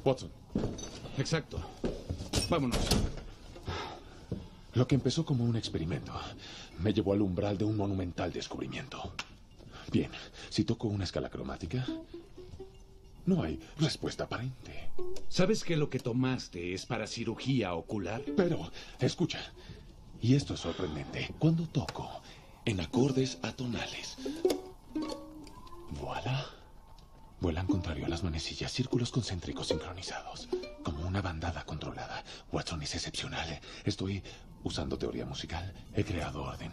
Watson. Exacto. Vámonos. Lo que empezó como un experimento me llevó al umbral de un monumental descubrimiento. Bien, si toco una escala cromática, no hay respuesta aparente. ¿Sabes que lo que tomaste es para cirugía ocular? Pero, escucha, y esto es sorprendente, cuando toco en acordes atonales, voilà, vuelan contrario a las manecillas, círculos concéntricos sincronizados, como una bandada controlada. Watson es excepcional. Estoy usando teoría musical. He creado orden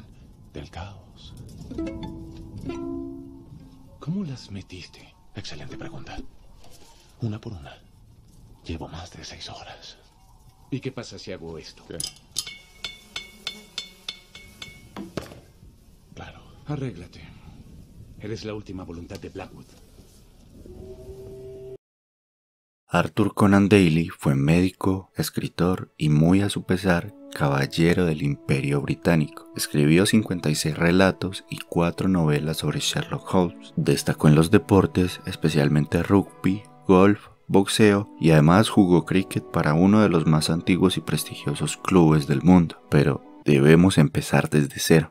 del caos. ¿Cómo las metiste? Excelente pregunta. Una por una. Llevo más de 6 horas. ¿Y qué pasa si hago esto? ¿Qué? Claro. Arréglate. Eres la última voluntad de Blackwood. Arthur Conan Doyle fue médico, escritor y, muy a su pesar, caballero del Imperio Británico. Escribió 56 relatos y 4 novelas sobre Sherlock Holmes. Destacó en los deportes, especialmente rugby, golf, boxeo, y además jugó cricket para uno de los más antiguos y prestigiosos clubes del mundo. Pero debemos empezar desde cero.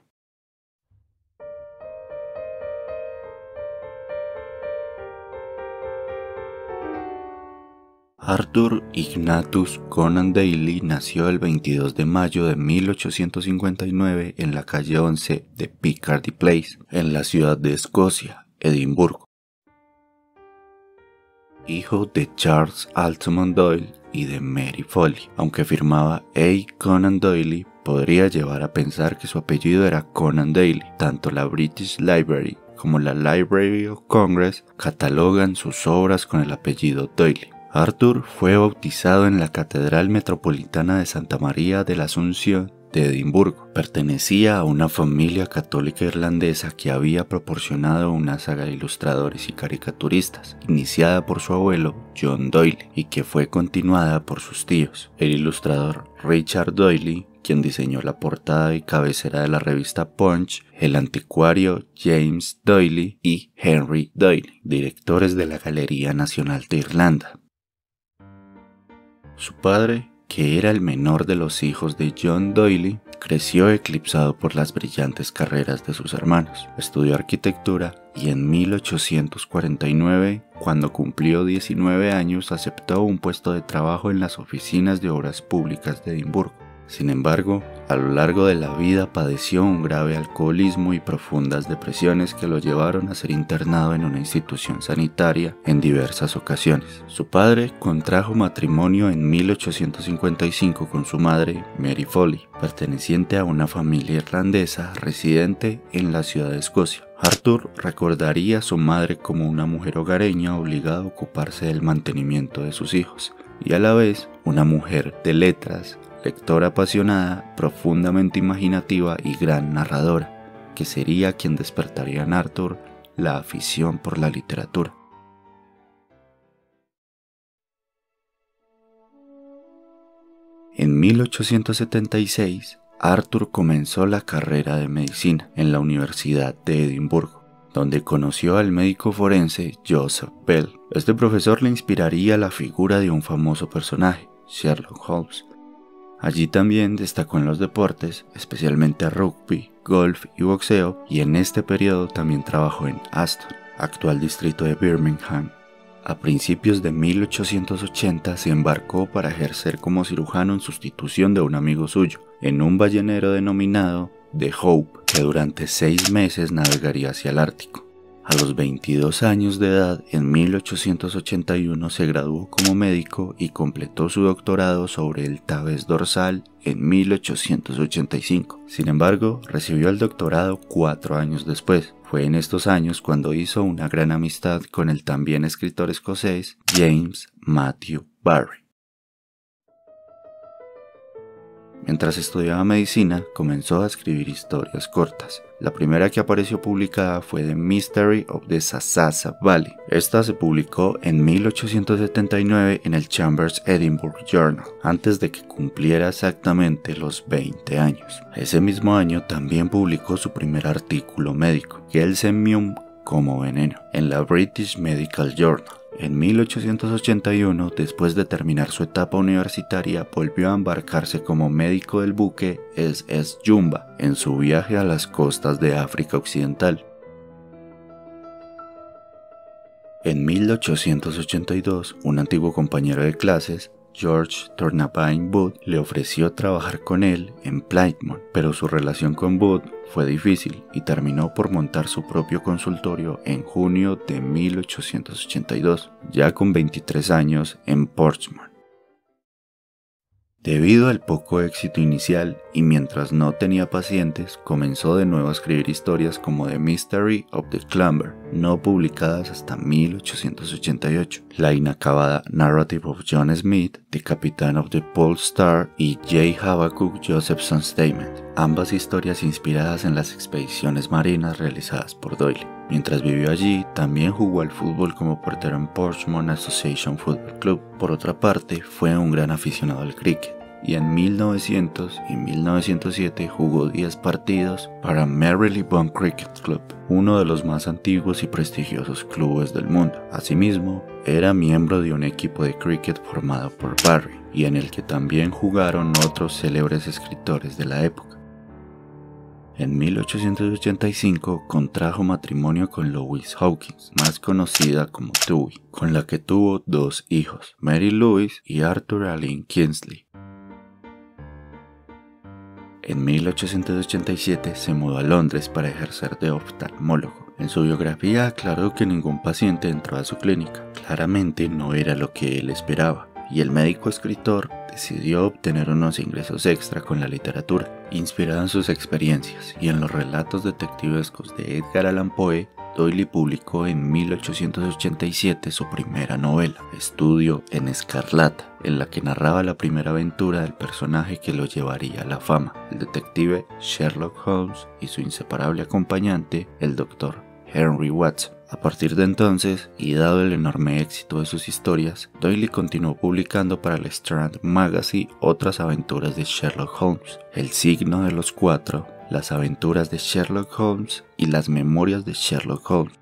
Arthur Ignatius Conan Doyle nació el 22 de mayo de 1859 en la calle 11 de Picardy Place, en la ciudad de Escocia, Edimburgo. Hijo de Charles Altamont Doyle y de Mary Foley. Aunque firmaba A. Conan Doyle, podría llevar a pensar que su apellido era Conan Doyle. Tanto la British Library como la Library of Congress catalogan sus obras con el apellido Doyle. Arthur fue bautizado en la Catedral Metropolitana de Santa María de la Asunción de Edimburgo. Pertenecía a una familia católica irlandesa que había proporcionado una saga de ilustradores y caricaturistas, iniciada por su abuelo John Doyle y que fue continuada por sus tíos, el ilustrador Richard Doyle, quien diseñó la portada y cabecera de la revista Punch, el anticuario James Doyle y Henry Doyle, directores de la Galería Nacional de Irlanda. Su padre, que era el menor de los hijos de John Doyle, creció eclipsado por las brillantes carreras de sus hermanos. Estudió arquitectura y en 1849, cuando cumplió 19 años, aceptó un puesto de trabajo en las oficinas de obras públicas de Edimburgo. Sin embargo, a lo largo de la vida padeció un grave alcoholismo y profundas depresiones que lo llevaron a ser internado en una institución sanitaria en diversas ocasiones. Su padre contrajo matrimonio en 1855 con su madre, Mary Foley, perteneciente a una familia irlandesa residente en la ciudad de Escocia. Arthur recordaría a su madre como una mujer hogareña obligada a ocuparse del mantenimiento de sus hijos, y a la vez una mujer de letras, lectora apasionada, profundamente imaginativa y gran narradora, que sería quien despertaría en Arthur la afición por la literatura. En 1876, Arthur comenzó la carrera de medicina en la Universidad de Edimburgo, donde conoció al médico forense Joseph Bell. Este profesor le inspiraría la figura de un famoso personaje, Sherlock Holmes. Allí también destacó en los deportes, especialmente rugby, golf y boxeo, y en este periodo también trabajó en Aston, actual distrito de Birmingham. A principios de 1880 se embarcó para ejercer como cirujano en sustitución de un amigo suyo, en un ballenero denominado The Hope, que durante 6 meses navegaría hacia el Ártico. A los 22 años de edad, en 1881 se graduó como médico y completó su doctorado sobre el tabes dorsal en 1885. Sin embargo, recibió el doctorado 4 años después. Fue en estos años cuando hizo una gran amistad con el también escritor escocés James Matthew Barrie. Mientras estudiaba medicina, comenzó a escribir historias cortas. La primera que apareció publicada fue The Mystery of the Sasasa Valley. Esta se publicó en 1879 en el Chambers Edinburgh Journal, antes de que cumpliera exactamente los 20 años. Ese mismo año también publicó su primer artículo médico, Gelsemium como veneno, en la British Medical Journal. En 1881, después de terminar su etapa universitaria, volvió a embarcarse como médico del buque SS Jumba en su viaje a las costas de África Occidental. En 1882, un antiguo compañero de clases, George Thornapine Booth, le ofreció trabajar con él en Plymouth, pero su relación con Booth fue difícil y terminó por montar su propio consultorio en junio de 1882, ya con 23 años en Portsmouth. Debido al poco éxito inicial y mientras no tenía pacientes, comenzó de nuevo a escribir historias como The Mystery of the Clamber, no publicadas hasta 1888, la inacabada Narrative of John Smith, The Captain of the Pole Star y J. Habakkuk Josephson's Statement, ambas historias inspiradas en las expediciones marinas realizadas por Doyle. Mientras vivió allí, también jugó al fútbol como portero en Portsmouth Association Football Club. Por otra parte, fue un gran aficionado al cricket, y en 1900 y 1907 jugó 10 partidos para Marylebone Cricket Club, uno de los más antiguos y prestigiosos clubes del mundo. Asimismo, era miembro de un equipo de cricket formado por Barry, y en el que también jugaron otros célebres escritores de la época. En 1885 contrajo matrimonio con Louise Hawkins, más conocida como Dewey, con la que tuvo 2 hijos, Mary Louise y Arthur Allen Kingsley. En 1887 se mudó a Londres para ejercer de oftalmólogo. En su biografía aclaró que ningún paciente entró a su clínica. Claramente no era lo que él esperaba, y el médico escritor decidió obtener unos ingresos extra con la literatura. Inspirado en sus experiencias y en los relatos detectivescos de Edgar Allan Poe, Doyle publicó en 1887 su primera novela, Estudio en Escarlata, en la que narraba la primera aventura del personaje que lo llevaría a la fama, el detective Sherlock Holmes y su inseparable acompañante, el Dr. Henry Watson. A partir de entonces, y dado el enorme éxito de sus historias, Doyle continuó publicando para el Strand Magazine otras aventuras de Sherlock Holmes, El signo de los 4, Las aventuras de Sherlock Holmes y Las memorias de Sherlock Holmes.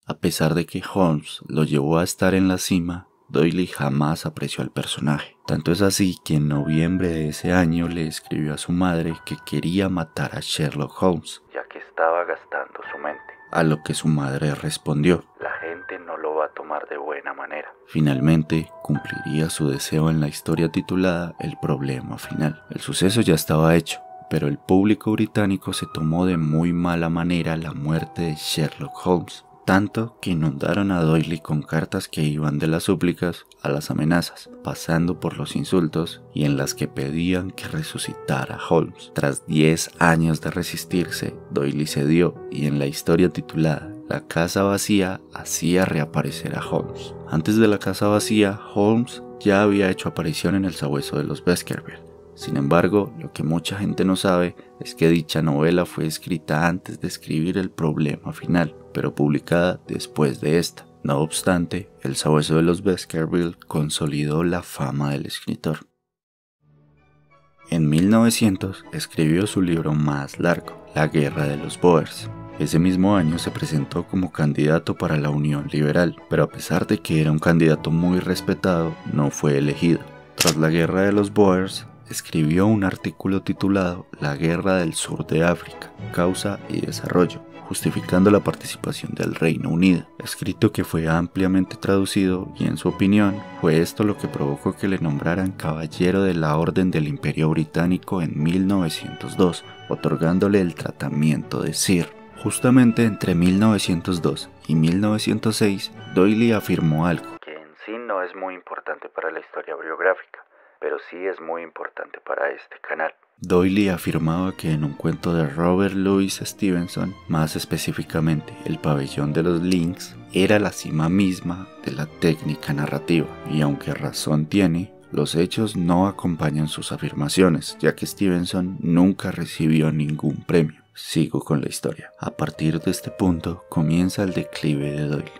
A pesar de que Holmes lo llevó a estar en la cima, Doyle jamás apreció al personaje. Tanto es así que en noviembre de ese año le escribió a su madre que quería matar a Sherlock Holmes, ya que estaba gastando su mente. A lo que su madre respondió: la gente no lo va a tomar de buena manera. Finalmente, cumpliría su deseo en la historia titulada El problema final. El suceso ya estaba hecho, pero el público británico se tomó de muy mala manera la muerte de Sherlock Holmes, tanto que inundaron a Doyle con cartas que iban de las súplicas a las amenazas, pasando por los insultos, y en las que pedían que resucitara a Holmes. Tras 10 años de resistirse, Doyle cedió, y en la historia titulada La casa vacía hacía reaparecer a Holmes. Antes de La casa vacía, Holmes ya había hecho aparición en El sabueso de los Baskerville. Sin embargo, lo que mucha gente no sabe es que dicha novela fue escrita antes de escribir El problema final, pero publicada después de esta. No obstante, El sabueso de los Baskerville consolidó la fama del escritor. En 1900 escribió su libro más largo, La guerra de los Boers. Ese mismo año se presentó como candidato para la Unión Liberal, pero a pesar de que era un candidato muy respetado, no fue elegido. Tras la guerra de los Boers, escribió un artículo titulado La guerra del sur de África, causa y desarrollo, justificando la participación del Reino Unido, escrito que fue ampliamente traducido y en su opinión fue esto lo que provocó que le nombraran Caballero de la Orden del Imperio Británico en 1902, otorgándole el tratamiento de Sir. Justamente entre 1902 y 1906, Doyle afirmó algo que en sí no es muy importante para la historia biográfica, pero sí es muy importante para este canal. Doyle afirmaba que en un cuento de Robert Louis Stevenson, más específicamente El pabellón de los Lynx, era la cima misma de la técnica narrativa, y aunque razón tiene, los hechos no acompañan sus afirmaciones, ya que Stevenson nunca recibió ningún premio. Sigo con la historia. A partir de este punto comienza el declive de Doyle.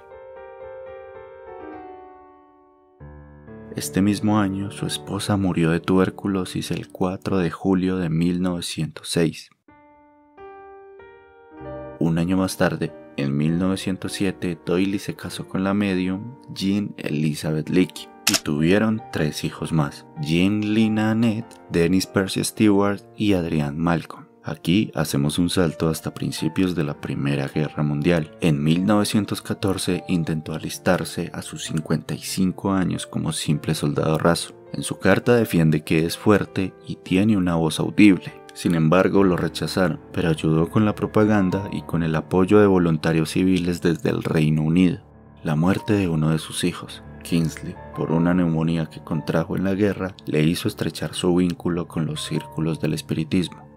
Este mismo año, su esposa murió de tuberculosis el 4 de julio de 1906. Un año más tarde, En 1907, Doyle se casó con la medium Jean Elizabeth Leakey y tuvieron 3 hijos más: Jean Lina Annette, Dennis Percy Stewart y Adrian Malcolm. Aquí hacemos un salto hasta principios de la Primera Guerra Mundial. En 1914 intentó alistarse a sus 55 años como simple soldado raso. En su carta defiende que es fuerte y tiene una voz audible. Sin embargo, lo rechazaron, pero ayudó con la propaganda y con el apoyo de voluntarios civiles desde el Reino Unido. La muerte de uno de sus hijos, Kingsley, por una neumonía que contrajo en la guerra, le hizo estrechar su vínculo con los círculos del espiritismo.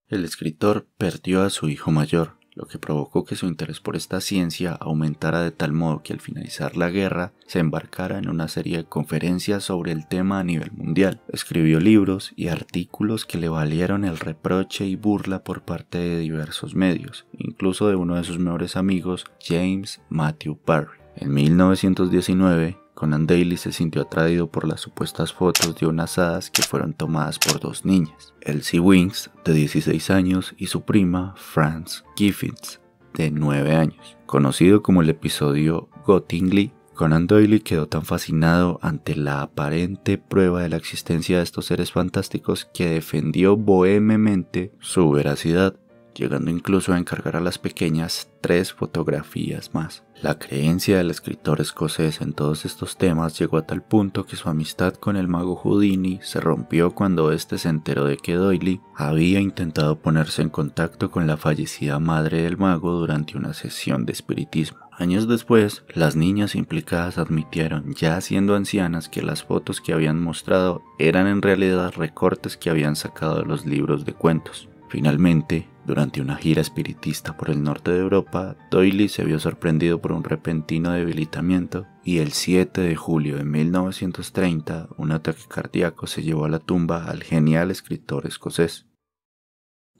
El escritor perdió a su hijo mayor, lo que provocó que su interés por esta ciencia aumentara de tal modo que al finalizar la guerra se embarcara en una serie de conferencias sobre el tema a nivel mundial. Escribió libros y artículos que le valieron el reproche y burla por parte de diversos medios, incluso de uno de sus mejores amigos, James Matthew Barrie. En 1919, Conan Doyle se sintió atraído por las supuestas fotos de unas hadas que fueron tomadas por 2 niñas, Elsie Winks, de 16 años, y su prima, Frances Giffins, de 9 años. Conocido como el episodio Gottingley, Conan Doyle quedó tan fascinado ante la aparente prueba de la existencia de estos seres fantásticos que defendió vehementemente su veracidad, llegando incluso a encargar a las pequeñas 3 fotografías más. La creencia del escritor escocés en todos estos temas llegó a tal punto que su amistad con el mago Houdini se rompió cuando éste se enteró de que Doyle había intentado ponerse en contacto con la fallecida madre del mago durante una sesión de espiritismo. Años después, las niñas implicadas admitieron, ya siendo ancianas, que las fotos que habían mostrado eran en realidad recortes que habían sacado de los libros de cuentos. Finalmente, durante una gira espiritista por el norte de Europa, Doyle se vio sorprendido por un repentino debilitamiento y el 7 de julio de 1930 un ataque cardíaco se llevó a la tumba al genial escritor escocés.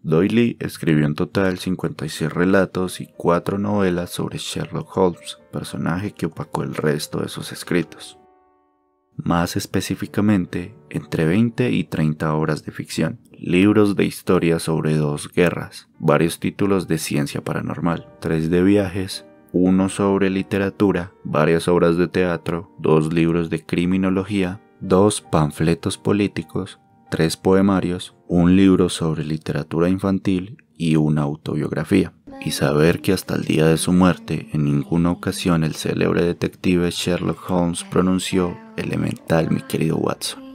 Doyle escribió en total 56 relatos y 4 novelas sobre Sherlock Holmes, personaje que opacó el resto de sus escritos. Más específicamente, entre 20 y 30 obras de ficción, libros de historia sobre 2 guerras, varios títulos de ciencia paranormal, 3 de viajes, 1 sobre literatura, varias obras de teatro, 2 libros de criminología, 2 panfletos políticos, 3 poemarios, 1 libro sobre literatura infantil y una autobiografía. Y saber que hasta el día de su muerte en ninguna ocasión el célebre detective Sherlock Holmes pronunció elemental, mi querido Watson.